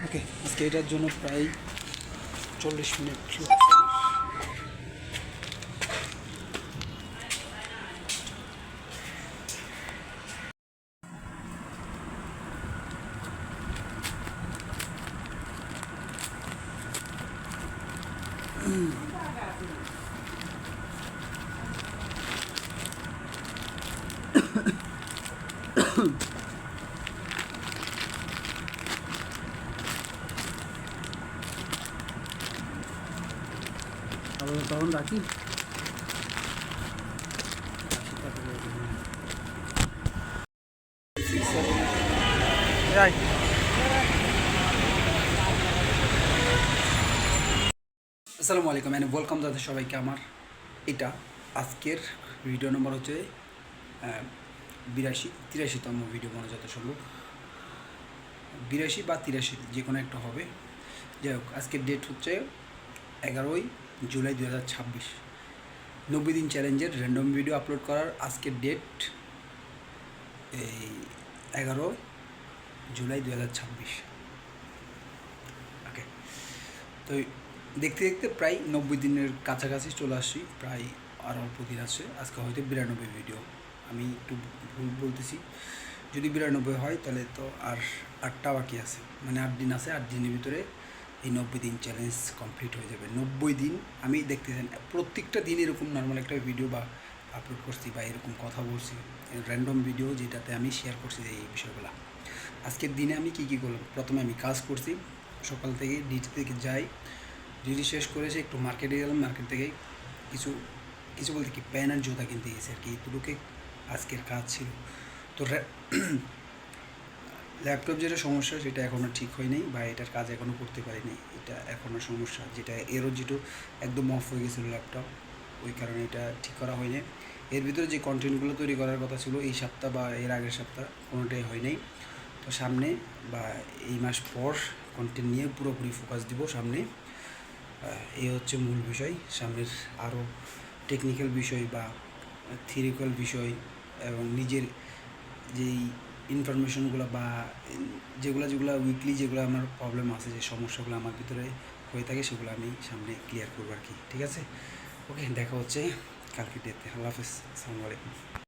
ওকে, আজকে এটার জন্য প্রায় 40 মিনিট তখন রাখি। আসসালামু আলাইকুম এন্ড ওয়েলকাম দাদা সবাইকে। আমার এটা আজকের ভিডিও নম্বর হচ্ছে 83তম ভিডিও মনে যত সম্ভব, 82 বা 83 যে কোনো একটা হবে। যাই হোক, আজকের ডেট হচ্ছে 11ই জুলাই 2026। 90 দিন চ্যালেঞ্জের র্যান্ডম ভিডিও আপলোড করার আজকের ডেট এই 11 জুলাই 2026। ওকে, তো দেখতে দেখতে প্রায় 90 দিনের কাছাকাছি চলে আসছি, প্রায় আর অল্প দিন আছে। আজকে হয়তো 92 ভিডিও, আমি একটু ভুল বলতেছি। যদি 92 হয় তাহলে তো আর 8টা বাকি আছে, মানে 8 দিন আছে। 8 দিনের ভিতরে এই 90 দিন চ্যালেঞ্জ কমপ্লিট হয়ে যাবে। 90 দিন আমি দেখতেছেন প্রত্যেকটা দিন এরকম নর্মাল একটা ভিডিও বা আপলোড করছি বা এরকম কথা বলছি, র্যান্ডম ভিডিও যেটাতে আমি শেয়ার করছি এই বিষয়গুলো। আজকের দিনে আমি কী করলাম, প্রথমে আমি কাজ করছি, সকাল থেকে ডিউটি থেকে যাই, ডিউটি শেষ করেছে একটু মার্কেটে গেলাম, মার্কেট থেকে কিছু কিছু বলতে কি প্যান আর জুতা কিনতে গেছি আর কি। এতটুকু আজকের কাজ ছিল। তো ল্যাপটপ যেটা সমস্যা সেটা এখনও ঠিক হয়নি, বা এটার কাজ এখনও করতে পারিনি। এটা এখনও সমস্যা, যেটা এরও যেটু একদম অফ হয়ে গেছিলো ল্যাপটপ, ওই কারণে এটা ঠিক করা হয়নি। এর ভিতরে যে কন্টেন্টগুলো তৈরি করার কথা ছিল এই সপ্তাহ বা এর আগের সপ্তাহ, কোনোটাই হয়নি। তো সামনে বা এই মাস পর কন্টেন্ট নিয়ে পুরোপুরি ফোকাস দিব সামনে। এই হচ্ছে মূল বিষয়। সামনের আরও টেকনিক্যাল বিষয় বা থিওরিক্যাল বিষয় এবং নিজের যেই ইনফরমেশনগুলো বা যেগুলো উইকলি যেগুলো আমার প্রবলেম আছে, যে সমস্যাগুলো আমার ভিতরে হয়ে থাকে, সেগুলো আমি সামনে ক্লিয়ার করবো আর কি। ঠিক আছে, ওকে, দেখা হচ্ছে কালকে ডেতে। আল্লাহ হাফেজ, আসসালামু আলাইকুম।